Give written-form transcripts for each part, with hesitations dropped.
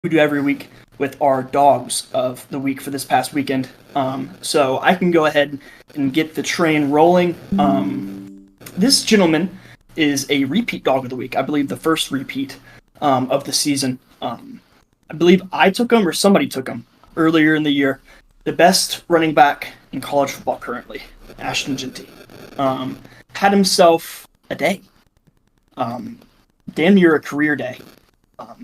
we do every week with our dogs of the week for this past weekend. So I can go ahead and get the train rolling. This gentleman is a repeat dog of the week. I believe the first repeat of the season. I believe I took him or somebody took him earlier in the year. The best running back in college football currently, Ashton Genty. Had himself a day. Damn near a career day.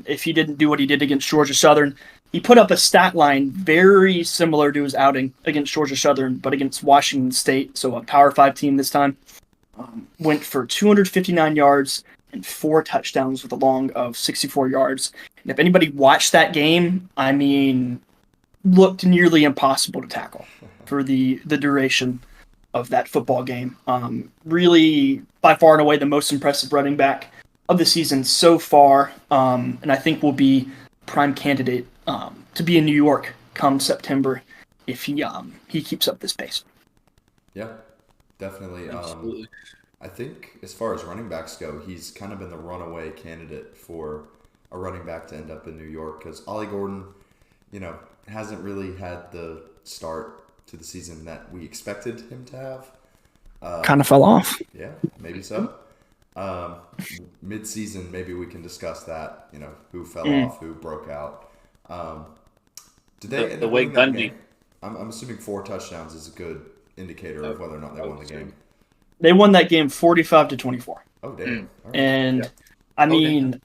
If he didn't do what he did against Georgia Southern, he put up a stat line very similar to his outing against Georgia Southern, but against Washington State, so a Power 5 team this time. Went for 259 yards and 4 touchdowns with a long of 64 yards. And if anybody watched that game, I mean, looked nearly impossible to tackle for the duration of that football game. Really, by far and away, the most impressive running back of the season so far, and I think will be prime candidate to be in New York come September if he keeps up this pace. Yeah, definitely. Absolutely. I think as far as running backs go, he's kind of been the runaway candidate for a running back to end up in New York because Ollie Gordon, hasn't really had the start to the season that we expected him to have. Kind of fell off. Yeah, maybe so. Mid-season, maybe we can discuss that. Who fell off, who broke out. Did they end The up way winning that Gundy. game? I'm assuming 4 touchdowns is a good indicator of whether or not they won the game. They won that game 45-24. Oh, damn. All right. And I mean,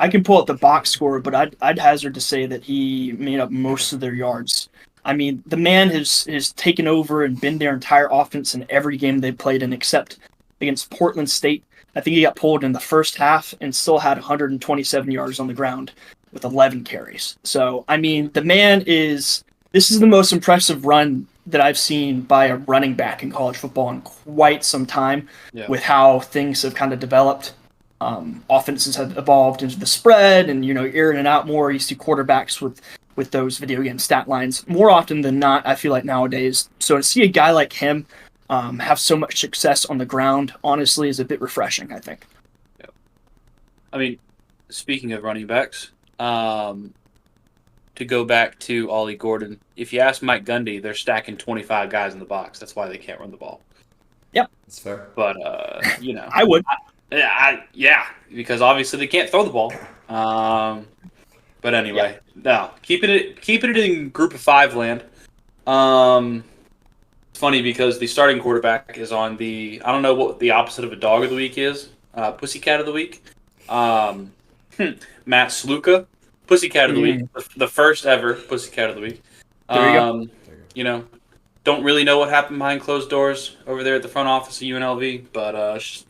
I can pull up the box score, but I'd hazard to say that he made up most of their yards. I mean, the man has taken over and been their entire offense in every game they played in, except against Portland State. I think he got pulled in the first half and still had 127 yards on the ground with 11 carries. So, I mean, the man this is the most impressive run that I've seen by a running back in college football in quite some time with how things have kind of developed. Offenses have evolved into the spread and, you're in and out more. You see quarterbacks with those video game stat lines more often than not, I feel like nowadays. So to see a guy like him have so much success on the ground, honestly, is a bit refreshing, I think. Yeah. I mean, speaking of running backs, to go back to Ollie Gordon, if you ask Mike Gundy, they're stacking 25 guys in the box. That's why they can't run the ball. Yep. That's fair. But, I would. Yeah, because obviously they can't throw the ball. But anyway, no, keeping it in group of 5 land. It's funny because the starting quarterback is on I don't know what the opposite of a dog of the week is. Pussycat of the week. Matt Sluka, Pussycat of the week, the first ever Pussycat of the week. There you go. Don't really know what happened behind closed doors over there at the front office of UNLV, but it's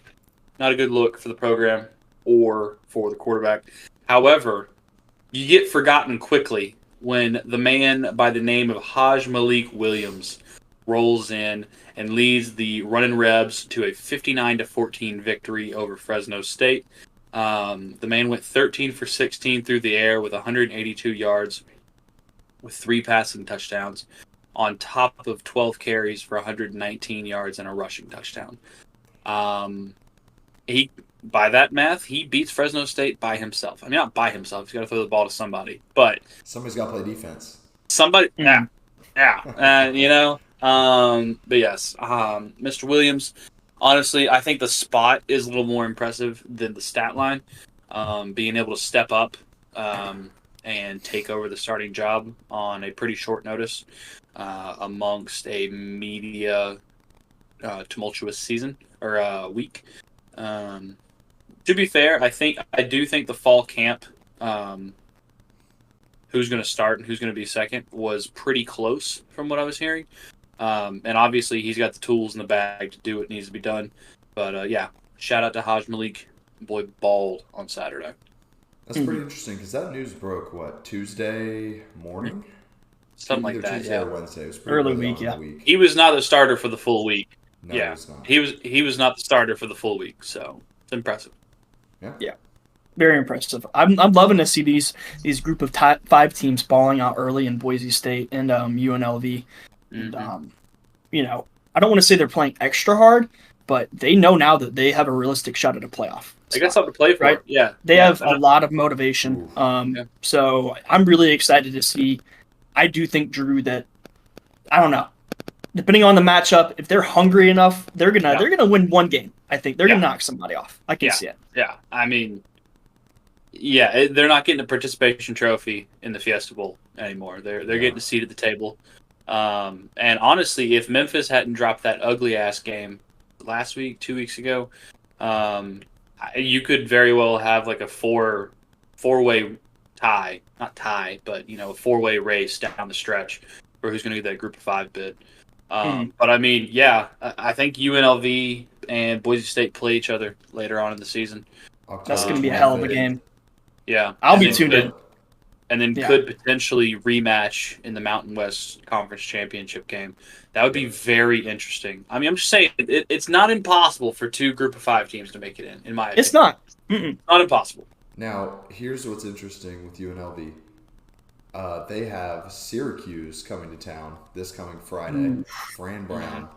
not a good look for the program or for the quarterback. However, you get forgotten quickly when the man by the name of Haj Malik Williams rolls in and leads the Runnin' Rebs to a 59-14 victory over Fresno State. The man went 13 for 16 through the air with 182 yards with 3 passing touchdowns on top of 12 carries for 119 yards and a rushing touchdown. By that math, he beats Fresno State by himself. I mean, not by himself. He's got to throw the ball to somebody. But somebody's got to play defense. Somebody, yeah. But yes, Mr. Williams, honestly, I think the spot is a little more impressive than the stat line. Being able to step up and take over the starting job on a pretty short notice amongst a media tumultuous season or week. To be fair, I do think the fall camp, who's going to start and who's going to be second, was pretty close from what I was hearing. And obviously he's got the tools in the bag to do what needs to be done. But shout out to Haj Malik. Boy balled on Saturday. That's pretty interesting because that news broke, Tuesday morning? Something like Either that, Tuesday or Wednesday. It was pretty Early early week, on in yeah. the week. He was not the starter for the full week. No, yeah, he was not. He was not the starter for the full week, so it's impressive. Yeah. Very impressive. I'm loving to see these group of 5 teams balling out early in Boise State and UNLV. And, I don't want to say they're playing extra hard, but they know now that they have a realistic shot at a playoff. They got something to play for. Right? Yeah. They have a lot of motivation. Yeah. So I'm really excited to see. I do think, Drew, that I don't know. Depending on the matchup, if they're hungry enough, they're gonna win one game. I think they're gonna knock somebody off. I can see it. Yeah, I mean, they're not getting a participation trophy in the Fiesta Bowl anymore. They're getting a seat at the table. And honestly, if Memphis hadn't dropped that ugly ass game last week, 2 weeks ago, you could very well have like a four-way tie, not tie, but a four-way race down the stretch for who's going to get that Group of 5 bid. But I mean, I think UNLV and Boise State play each other later on in the season. That's going to be a hell of a game. Yeah, I'll be tuned in. And then could potentially rematch in the Mountain West Conference Championship game. That would be very interesting. I mean, I'm just saying, it's not impossible for 2 Group of 5 teams to make it in my opinion. It's not. Not impossible. Now, here's what's interesting with UNLV. They have Syracuse coming to town this coming Friday. Fran Brown.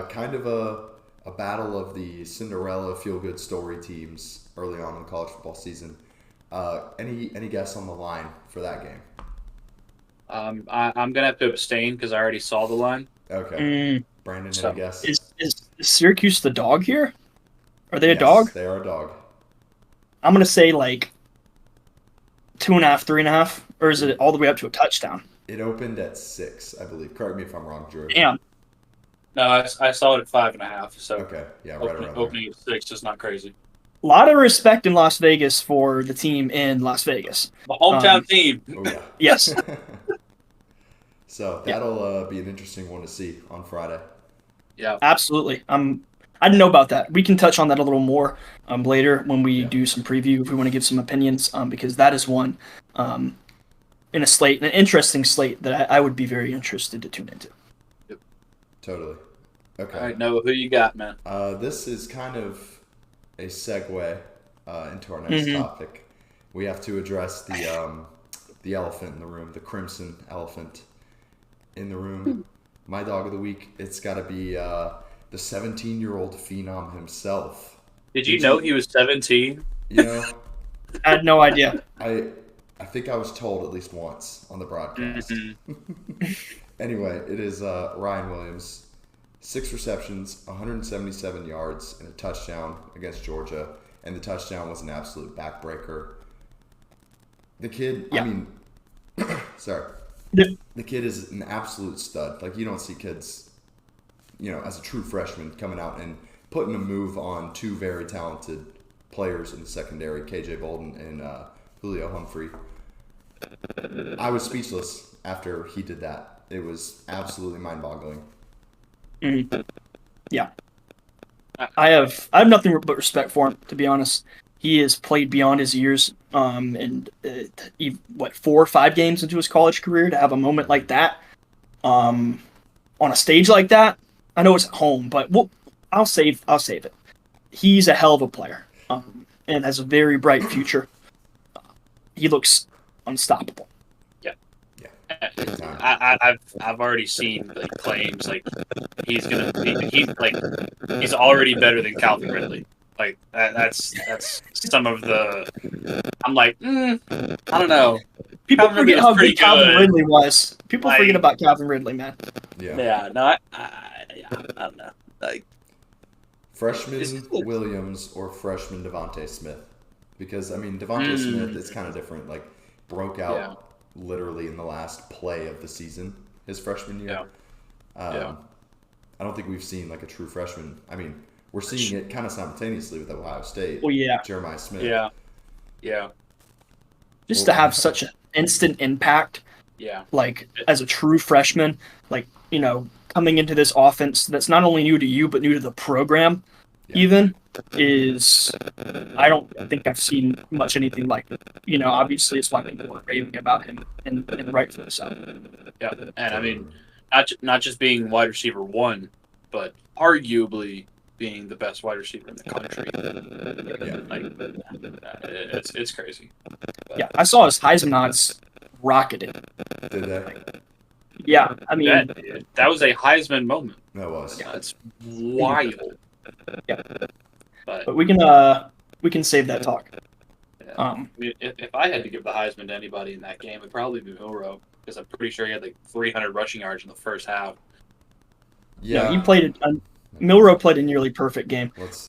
Kind of a battle of the Cinderella feel-good story teams early on in the college football season. Any guess on the line for that game? I'm gonna have to abstain because I already saw the line. Okay. Brandon, any guess? Is Syracuse the dog here? Are they a dog? They are a dog. I'm gonna say like 2.5, 3.5, or is it all the way up to a touchdown? It opened at 6, I believe. Correct me if I'm wrong, Drew. Damn. No, I saw it at 5.5. So okay, yeah, right around there. Opening at 6 is not crazy. A lot of respect in Las Vegas for the team in Las Vegas. The hometown team. Oh yeah. Yes. So that'll be an interesting one to see on Friday. Yeah, absolutely. I didn't know about that. We can touch on that a little more later when we do some preview if we want to give some opinions, because that is one in a slate, an interesting slate that I would be very interested to tune into. Yep. Totally. Okay. All right, Noah, who you got, man? This is kind of a segue into our next topic. We have to address the elephant in the room, the crimson elephant in the room. My dog of the week, it's got to be the 17-year-old phenom himself. Did you know he was 17? You know, I had no idea. I think I was told at least once on the broadcast. Anyway, it is Ryan Williams. 6 receptions, 177 yards, and a touchdown against Georgia. And the touchdown was an absolute backbreaker. The kid, I mean, sorry. The kid is an absolute stud. Like, you don't see kids, as a true freshman coming out and putting a move on 2 very talented players in the secondary, KJ Bolden and Julio Humphrey. I was speechless after he did that. It was absolutely mind-boggling. Yeah. I have nothing but respect for him, to be honest. He has played beyond his years, and 4 or 5 games into his college career to have a moment like that, on a stage like that. I know it's at home, but I'll save it. He's a hell of a player, and has a very bright future. He looks unstoppable. I've already seen claims like he's already better than Calvin Ridley. Like that's some of the. I'm like, I don't know. People forget how good Calvin Ridley was. People forget about Calvin Ridley, man. Yeah. No, I don't know. Like freshman Williams or freshman Devontae Smith, because I mean Devontae Smith is kind of different. Like broke out. Literally in the last play of the season, his freshman year. I don't think we've seen like a true freshman. I mean, we're seeing it kind of simultaneously with Ohio State. Well, Jeremiah Smith. Yeah. Just to have such an instant impact. Yeah. Like as a true freshman, like coming into this offense that's not only new to you but new to the program, even is. I don't think I've seen much anything like it. Obviously it's why people are raving about him and rightfully so. Yeah, and I mean, not just being wide receiver 1, but arguably being the best wide receiver in the country. It's crazy. But, I saw his Heisman odds rocketed. Did they? Yeah, I mean that was a Heisman moment. No, it was. Yeah, it's wild. Yeah. But we can save that talk. yeah. Um, I mean, if I had to give the Heisman to anybody in that game, it'd probably be Milroe, because I'm pretty sure he had like 300 rushing yards in the first half. Yeah. No, he played Milroe played a nearly perfect game. Let's